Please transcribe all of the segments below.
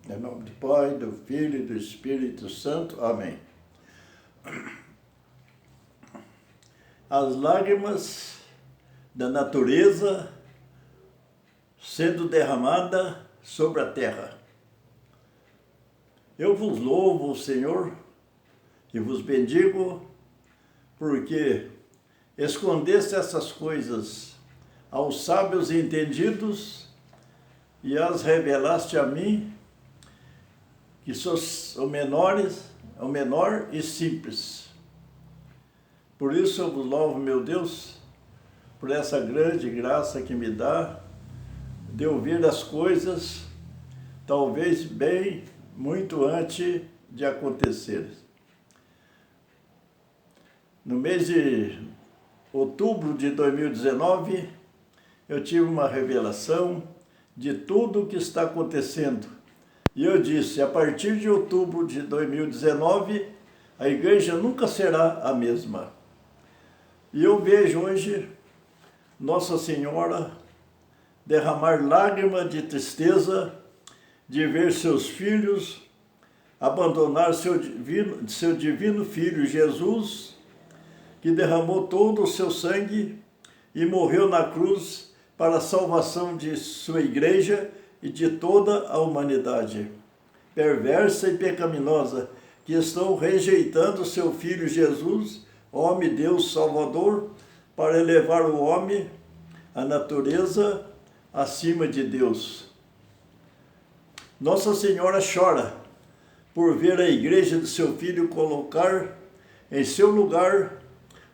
Em nome do Pai, do Filho e do Espírito Santo. Amém. As lágrimas da natureza sendo derramada sobre a terra. Eu vos louvo, Senhor, e vos bendigo, porque escondeste essas coisas aos sábios e entendidos e as revelaste a mim, que sou o menor e simples. Por isso eu vos louvo, meu Deus, por essa grande graça que me dá de ouvir as coisas, talvez bem, muito antes de acontecer. No mês de outubro de 2019, eu tive uma revelação de tudo o que está acontecendo. E eu disse, a partir de outubro de 2019, a igreja nunca será a mesma. E eu vejo hoje Nossa Senhora derramar lágrimas de tristeza de ver seus filhos abandonar seu divino Filho Jesus, que derramou todo o seu sangue e morreu na cruz para a salvação de sua igreja e de toda a humanidade, perversa e pecaminosa, que estão rejeitando seu Filho Jesus, homem, Deus, Salvador, para elevar o homem, a natureza, acima de Deus. Nossa Senhora chora por ver a igreja do seu Filho colocar em seu lugar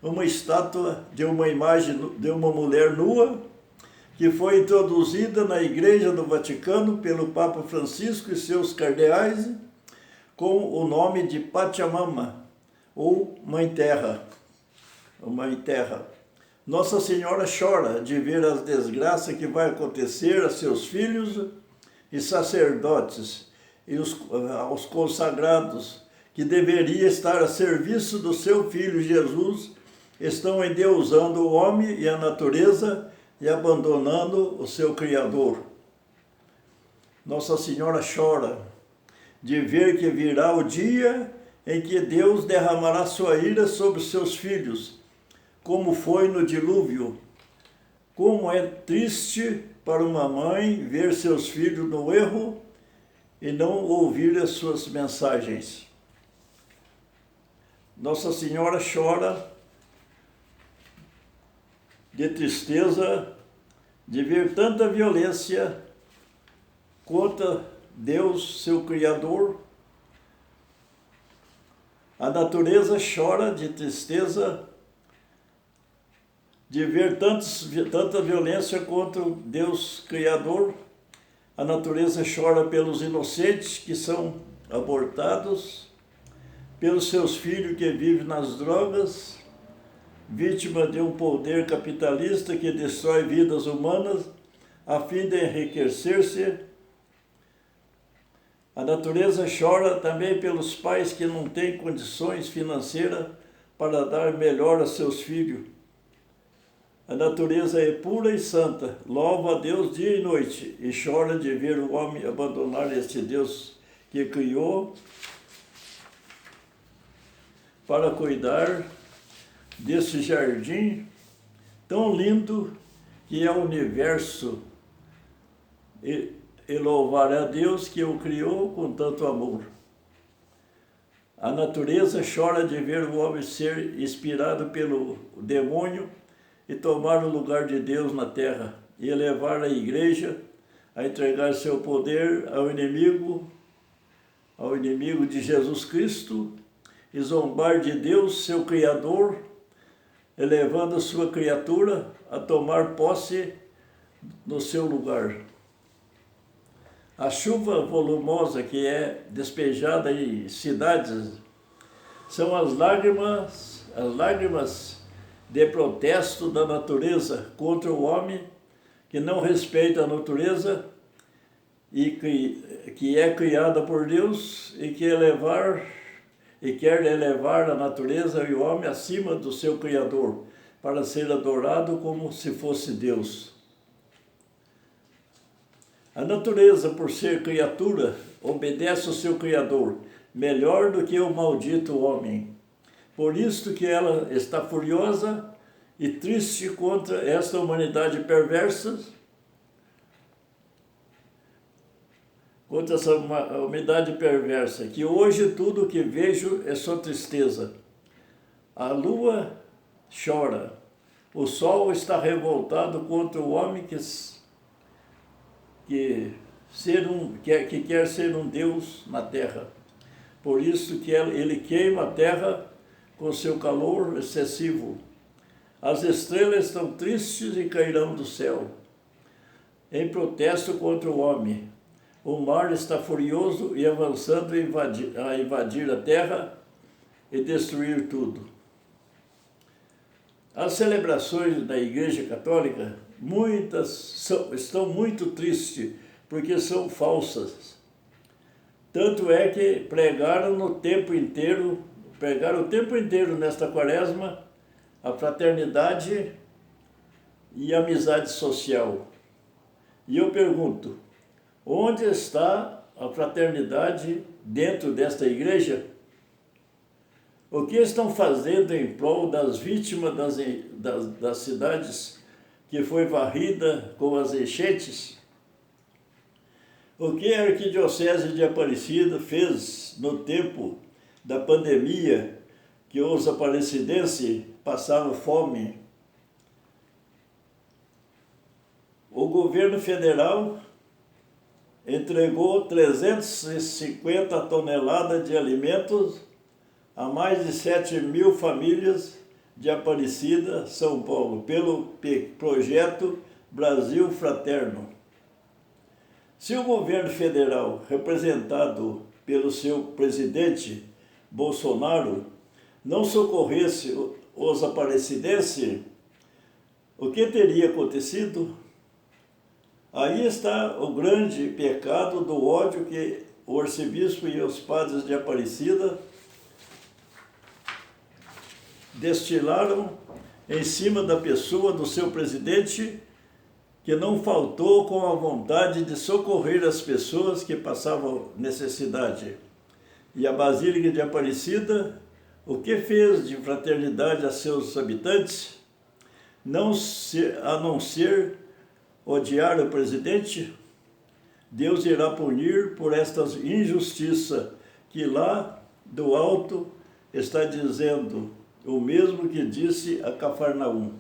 uma estátua de uma imagem de uma mulher nua, que foi introduzida na Igreja do Vaticano pelo Papa Francisco e seus cardeais com o nome de Pachamama, ou Mãe Terra. Mãe Terra. Nossa Senhora chora de ver as desgraças que vai acontecer a seus filhos e sacerdotes e aos consagrados, que deveria estar a serviço do seu Filho Jesus, estão endeusando o homem e a natureza e abandonando o seu Criador. Nossa Senhora chora de ver que virá o dia em que Deus derramará sua ira sobre seus filhos, como foi no dilúvio. Como é triste para uma mãe ver seus filhos no erro e não ouvir as suas mensagens. Nossa Senhora chora de tristeza de ver tanta violência contra Deus, seu Criador. A natureza chora de tristeza de ver tanta violência contra Deus, Criador. A natureza chora pelos inocentes que são abortados, pelos seus filhos que vivem nas drogas, vítima de um poder capitalista que destrói vidas humanas a fim de enriquecer-se. A natureza chora também pelos pais que não têm condições financeiras para dar melhor a seus filhos. A natureza é pura e santa, louva a Deus dia e noite e chora de ver o homem abandonar este Deus que criou para cuidar desse jardim tão lindo que é o universo, e louvar a Deus que o criou com tanto amor. A natureza chora de ver o homem ser inspirado pelo demônio e tomar o lugar de Deus na terra e elevar a igreja a entregar seu poder ao inimigo de Jesus Cristo e zombar de Deus, seu Criador, elevando a sua criatura a tomar posse no seu lugar. A chuva volumosa que é despejada em cidades são as lágrimas de protesto da natureza contra o homem que não respeita a natureza e que é criada por Deus e quer elevar a natureza e o homem acima do seu Criador, para ser adorado como se fosse Deus. A natureza, por ser criatura, obedece ao seu Criador, melhor do que o maldito homem. Por isto que ela está furiosa e triste contra esta humanidade perversa, que hoje tudo o que vejo é só tristeza. A lua chora, o sol está revoltado contra o homem que quer ser um Deus na terra. Por isso que ele queima a terra com seu calor excessivo. As estrelas estão tristes e cairão do céu, em protesto contra o homem. O mar está furioso e avançando a invadir a terra e destruir tudo. As celebrações da Igreja Católica, muitas estão muito tristes, porque são falsas. Tanto é que pregaram o tempo inteiro nesta quaresma a fraternidade e a amizade social. E eu pergunto, onde está a fraternidade dentro desta igreja? O que estão fazendo em prol das vítimas das cidades que foi varrida com as enchentes? O que a Arquidiocese de Aparecida fez no tempo da pandemia, que os aparecidenses passaram fome? O governo federal entregou 350 toneladas de alimentos a mais de 7.000 famílias de Aparecida, São Paulo, pelo projeto Brasil Fraterno. Se o governo federal, representado pelo seu presidente Bolsonaro, não socorresse os aparecidenses, o que teria acontecido? Aí está o grande pecado do ódio que o arcebispo e os padres de Aparecida destilaram em cima da pessoa do seu presidente, que não faltou com a vontade de socorrer as pessoas que passavam necessidade. E a Basílica de Aparecida, o que fez de fraternidade a seus habitantes? A não ser odiar o presidente? Deus irá punir por esta injustiça, que lá do alto está dizendo o mesmo que disse a Cafarnaum.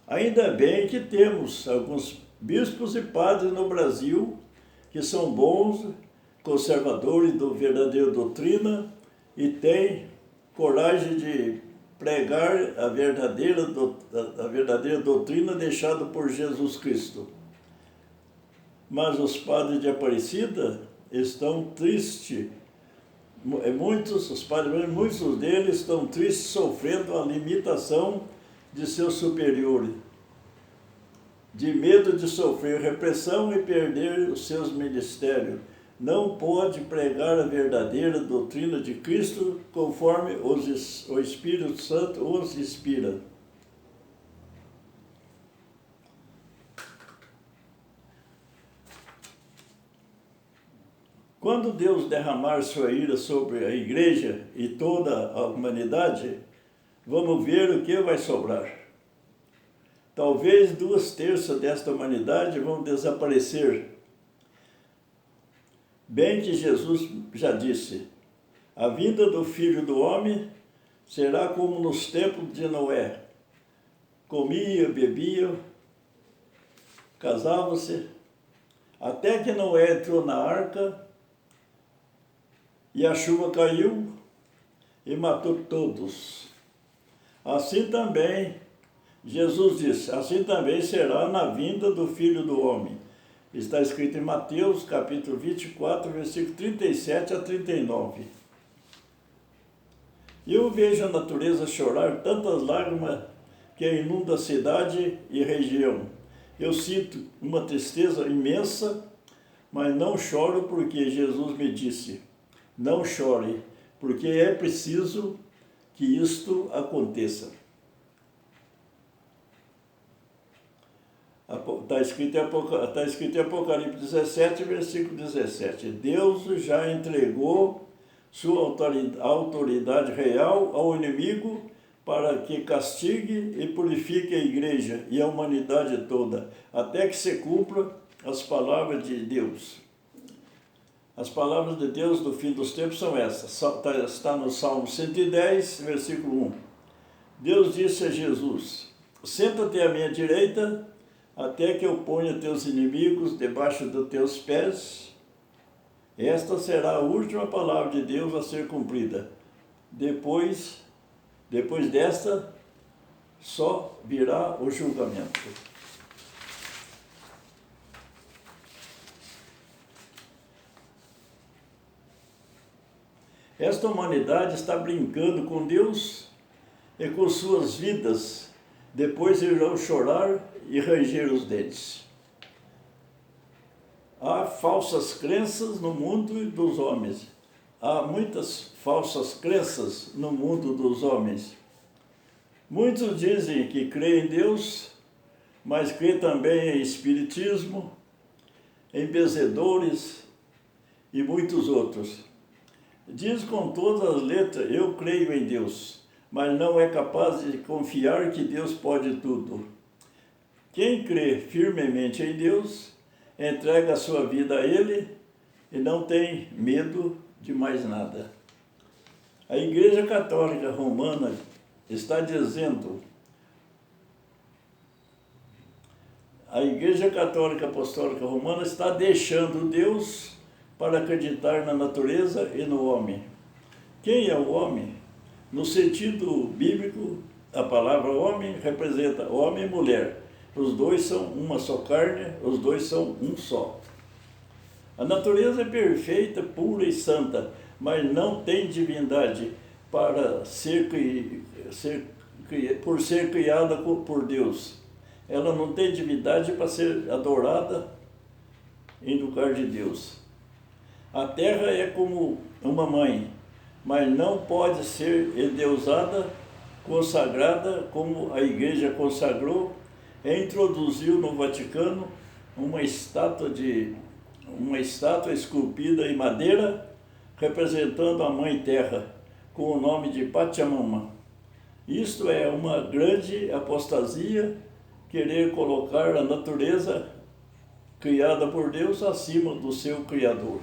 Ainda bem que temos alguns bispos e padres no Brasil que são bons, conservadores da verdadeira doutrina e têm coragem de pregar a verdadeira doutrina deixada por Jesus Cristo. Mas os padres de Aparecida estão tristes. Muitos deles estão tristes, sofrendo a limitação de seus superiores, de medo de sofrer repressão e perder os seus ministérios. Não pode pregar a verdadeira doutrina de Cristo conforme o Espírito Santo os inspira. Quando Deus derramar sua ira sobre a igreja e toda a humanidade, vamos ver o que vai sobrar. Talvez 2/3 desta humanidade vão desaparecer. Bem que Jesus já disse, a vinda do Filho do Homem será como nos tempos de Noé. Comia, bebia, casavam-se, até que Noé entrou na arca e a chuva caiu e matou todos. Assim também, Jesus disse, assim também será na vinda do Filho do Homem. Está escrito em Mateus, capítulo 24, versículo 37 a 39. E eu vejo a natureza chorar tantas lágrimas que inunda a cidade e região. Eu sinto uma tristeza imensa, mas não choro porque Jesus me disse, não chore, porque é preciso que isto aconteça. Está Está escrito em Apocalipse 17, versículo 17. Deus já entregou sua autoridade real ao inimigo para que castigue e purifique a igreja e a humanidade toda, até que se cumpra as palavras de Deus. As palavras de Deus do fim dos tempos são essas. Está no Salmo 110, versículo 1. Deus disse a Jesus: senta-te à minha direita, até que eu ponha teus inimigos debaixo dos teus pés. Esta será a última palavra de Deus a ser cumprida. Depois desta, só virá o julgamento. Esta humanidade está brincando com Deus e com suas vidas. Depois irão chorar e ranger os dentes. Há falsas crenças no mundo dos homens. Há muitas falsas crenças no mundo dos homens. Muitos dizem que creem em Deus, mas creem também em espiritismo, em benzedores e muitos outros. Diz com todas as letras: eu creio em Deus, mas não é capaz de confiar que Deus pode tudo. Quem crê firmemente em Deus, entrega a sua vida a Ele e não tem medo de mais nada. A Igreja Católica Romana está dizendo, a Igreja Católica Apostólica Romana está deixando Deus para acreditar na natureza e no homem. Quem é o homem? No sentido bíblico, a palavra homem representa homem e mulher. Os dois são uma só carne, os dois são um só. A natureza é perfeita, pura e santa, mas não tem divindade por ser criada por Deus. Ela não tem divindade para ser adorada em lugar de Deus. A terra é como uma mãe, mas não pode ser endeusada, consagrada como a Igreja consagrou e introduziu no Vaticano uma estátua esculpida em madeira representando a Mãe Terra, com o nome de Pachamama. Isto é uma grande apostasia, querer colocar a natureza criada por Deus acima do seu Criador.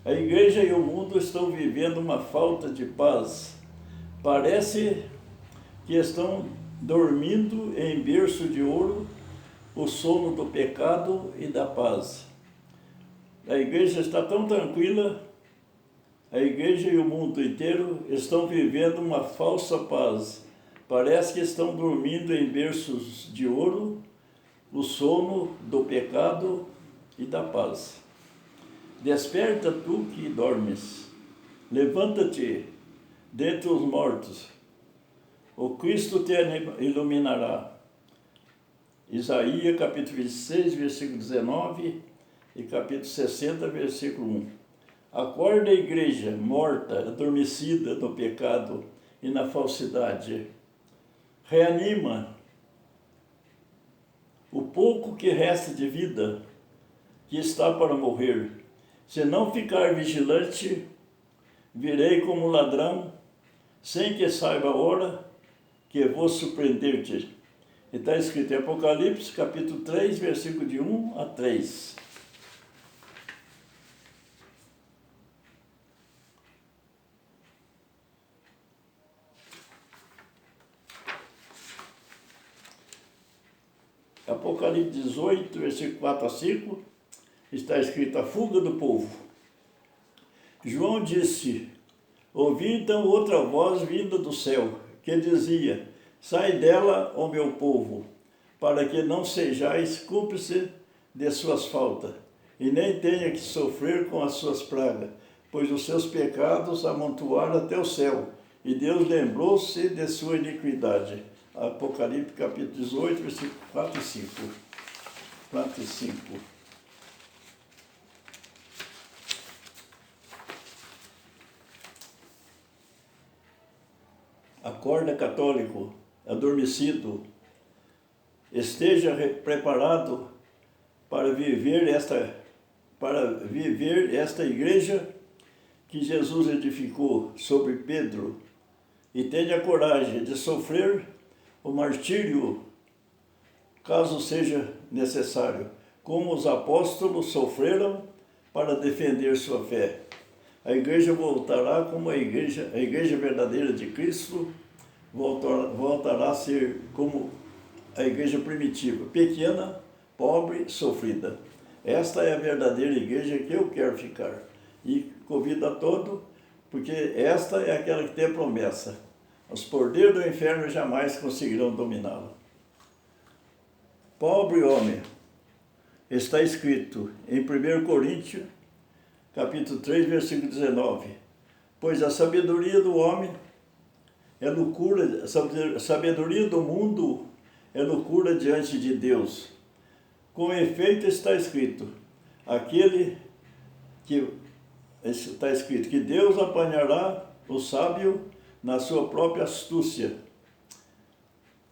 A Igreja e o mundo estão vivendo uma falta de paz. Parece que estão dormindo em berço de ouro, o sono do pecado e da paz. A Igreja está tão tranquila, a Igreja e o mundo inteiro estão vivendo uma falsa paz. Parece que estão dormindo em berços de ouro, o sono do pecado e da paz. Desperta tu que dormes, levanta-te dentre os mortos, o Cristo te iluminará. Isaías capítulo 26, versículo 19 e capítulo 60, versículo 1. Acorda, igreja, morta, adormecida no pecado e na falsidade. Reanima o pouco que resta de vida, que está para morrer. Se não ficar vigilante, virei como ladrão, sem que saiba a hora que vou surpreender-te. E está escrito em Apocalipse, capítulo 3, versículo de 1 a 3. Apocalipse 18, versículo 4 a 5, está escrito: a fuga do povo. João disse: ouvi então outra voz vinda do céu, que dizia: sai dela, ó meu povo, para que não sejais cúmplice de suas faltas, e nem tenha que sofrer com as suas pragas, pois os seus pecados amontoaram até o céu, e Deus lembrou-se de sua iniquidade. Apocalipse capítulo 18, versículo 4 e 5. 4 e 5. Acorda, católico, adormecido. esteja preparado para viver esta igreja que Jesus edificou sobre Pedro, e tenha coragem de sofrer o martírio, caso seja necessário, como os apóstolos sofreram para defender sua fé. A igreja voltará como a igreja verdadeira de Cristo, voltará a ser como a igreja primitiva, pequena, pobre, sofrida. Esta é a verdadeira igreja que eu quero ficar. E convido a todo, porque esta é aquela que tem a promessa. Os poderes do inferno jamais conseguirão dominá-la. Pobre homem, está escrito em 1 Coríntios, capítulo 3, versículo 19. Pois a sabedoria do homem é loucura, a sabedoria do mundo é loucura diante de Deus. Com efeito está escrito, que Deus apanhará o sábio na sua própria astúcia.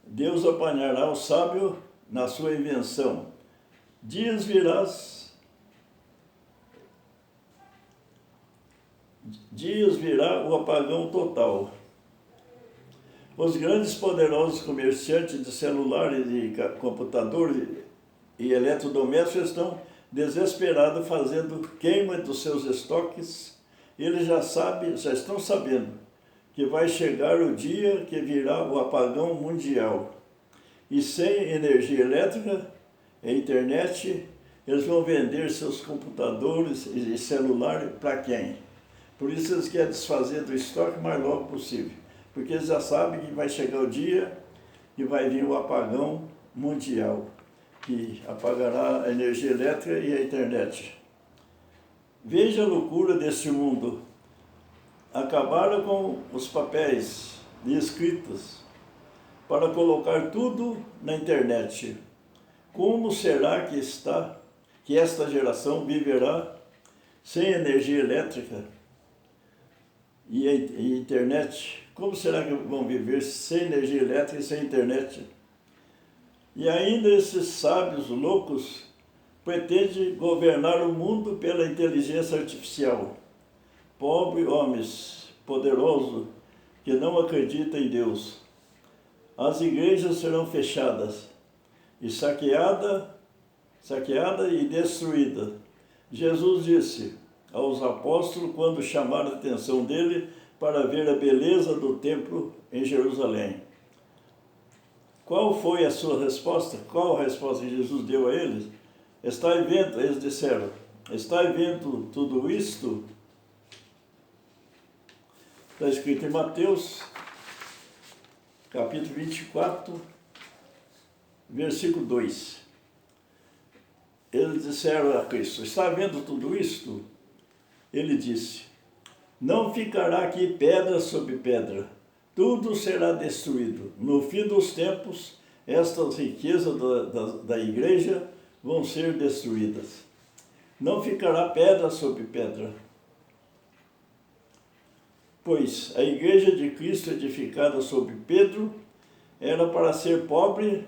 Deus apanhará o sábio na sua invenção. Dias virá o apagão total. Os grandes poderosos comerciantes de celulares e computadores e eletrodomésticos estão desesperados fazendo queima dos seus estoques. Eles já estão sabendo que vai chegar o dia que virá o apagão mundial. E sem energia elétrica e internet, eles vão vender seus computadores e celular para quem? Por isso eles querem desfazer do estoque o mais logo possível, porque eles já sabem que vai chegar o dia e vai vir o apagão mundial, que apagará a energia elétrica e a internet. Veja a loucura deste mundo. Acabaram com os papéis e escritas para colocar tudo na internet. Como será que esta geração viverá sem energia elétrica e internet? Como será que vão viver sem energia elétrica e sem internet? E ainda esses sábios loucos pretendem governar o mundo pela inteligência artificial. Pobre homens poderosos que não acreditam em Deus. As igrejas serão fechadas e saqueada e destruída. Jesus disse aos apóstolos quando chamaram a atenção dele para ver a beleza do templo em Jerusalém. Qual foi a sua resposta? Qual a resposta que Jesus deu a eles? Eles disseram, está vendo tudo isto? Está escrito em Mateus, capítulo 24, versículo 2. Eles disseram a Cristo, está vendo tudo isto? Ele disse, não ficará aqui pedra sobre pedra, tudo será destruído. No fim dos tempos, estas riquezas da igreja vão ser destruídas. Não ficará pedra sobre pedra. Pois a igreja de Cristo edificada sobre Pedro era para ser pobre,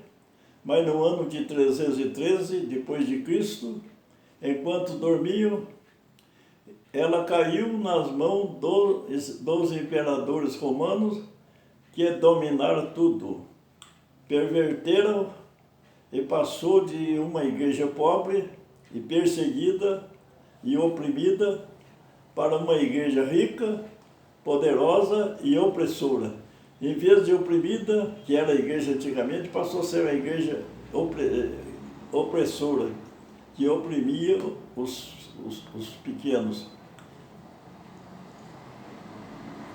mas no ano de 313 depois de Cristo, enquanto dormiam, ela caiu nas mãos dos imperadores romanos que dominaram tudo. Perverteram e passou de uma igreja pobre e perseguida e oprimida para uma igreja rica, poderosa e opressora. Em vez de oprimida, que era a igreja antigamente, passou a ser a igreja opressora, que oprimia os pequenos.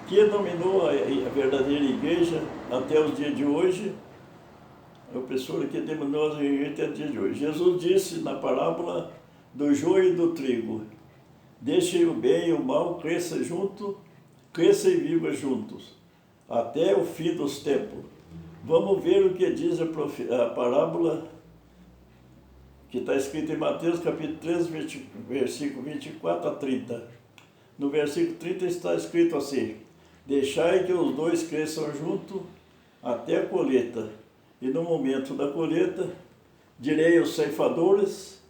Que dominou a verdadeira igreja até os dias de hoje, a opressora que dominou a igreja até os dias de hoje. Jesus disse na parábola do joio e do trigo, deixem o bem e o mal cresça e viva juntos, até o fim dos tempos. Vamos ver o que diz a parábola que está escrita em Mateus capítulo 3, versículo 24 a 30. No versículo 30 está escrito assim, deixai que os dois cresçam juntos até a colheita. E no momento da colheita, direi aos ceifadores: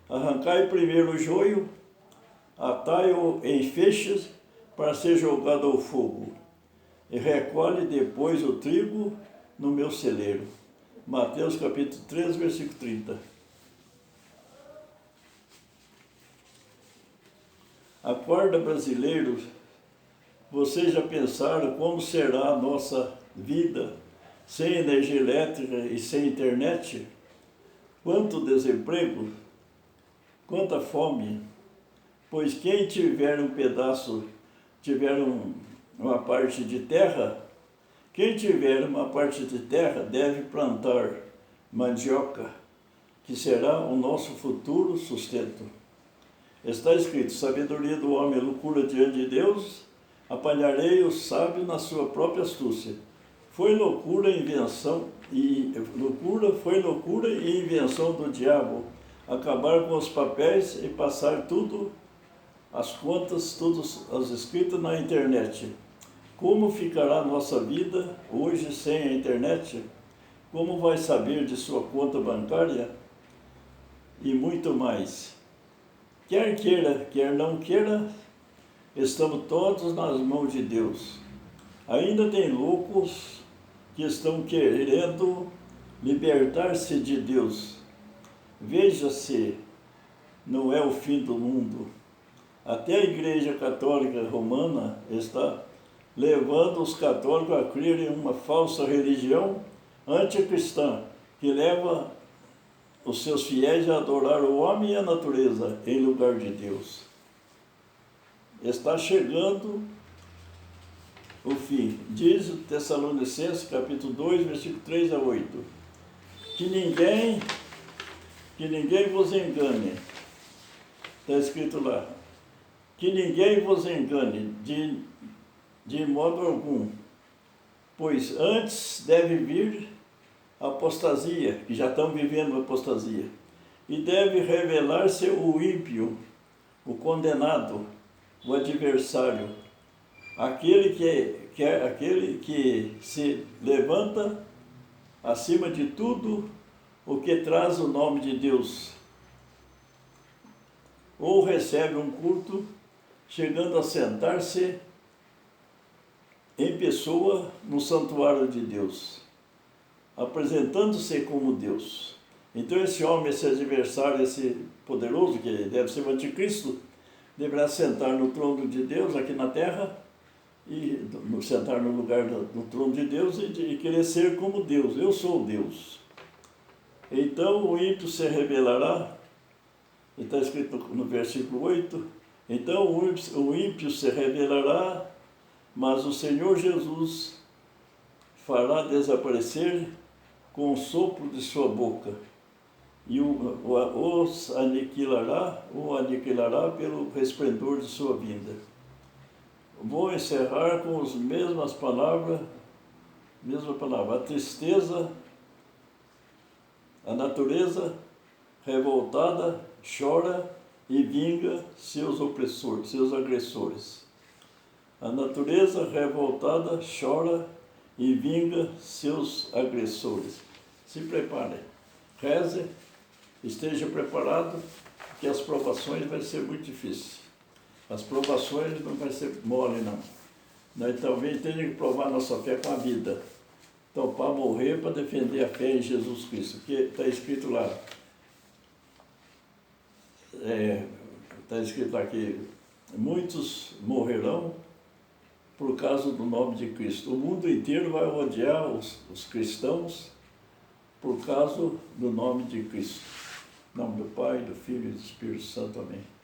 arrancai primeiro o joio, atai-o em feixes para ser jogado ao fogo, e recolhe depois o trigo no meu celeiro. Mateus capítulo 3, versículo 30. Acorda, brasileiros, vocês já pensaram como será a nossa vida sem energia elétrica e sem internet? Quanto desemprego, quanta fome, pois quem tiver um pedaço, uma parte de terra, quem tiver uma parte de terra deve plantar mandioca, que será o nosso futuro sustento. Está escrito: sabedoria do homem é loucura diante de Deus, apanharei o sábio na sua própria astúcia. Foi loucura e invenção do diabo acabar com os papéis e passar tudo, as contas, todas as escritas na internet. Como ficará a nossa vida hoje sem a internet? Como vai saber de sua conta bancária? E muito mais. Quer queira, quer não queira, estamos todos nas mãos de Deus. Ainda tem loucos que estão querendo libertar-se de Deus. Veja-se, não é o fim do mundo. Até a Igreja Católica Romana está levando os católicos a crer em uma falsa religião anticristã, que leva os seus fiéis a adorar o homem e a natureza em lugar de Deus. Está chegando o fim. Diz o Tessalonicenses, capítulo 2, versículo 3 a 8. Que ninguém vos engane. Está escrito lá. Que ninguém vos engane de modo algum, pois antes deve vir a apostasia, que já estão vivendo a apostasia, e deve revelar-se o ímpio, o condenado, o adversário, aquele que se levanta acima de tudo o que traz o nome de Deus, ou recebe um culto, chegando a sentar-se em pessoa no santuário de Deus, apresentando-se como Deus. Então esse homem, esse adversário, esse poderoso, que deve ser o anticristo, deverá sentar no trono de Deus aqui na terra, e sentar no lugar do trono de Deus e querer ser como Deus. Eu sou Deus. Então o ímpio se rebelará, está escrito no versículo 8, então o ímpio se rebelará, mas o Senhor Jesus fará desaparecer com o sopro de sua boca, e os aniquilará pelo resplendor de sua vinda. Vou encerrar com as mesmas palavras, a tristeza, a natureza revoltada chora e vinga seus opressores, seus agressores. A natureza revoltada chora e vinga seus agressores. Se prepare, reze, esteja preparado, que as provações vão ser muito difíceis. As provações não vai ser mole, não. Nós talvez tenhamos que provar nossa fé com a vida. Então, para morrer, para defender a fé em Jesus Cristo. Que está escrito lá. Está escrito lá que muitos morrerão por causa do nome de Cristo. O mundo inteiro vai odiar os cristãos por causa do nome de Cristo. Em nome do Pai, do Filho e do Espírito Santo. Amém.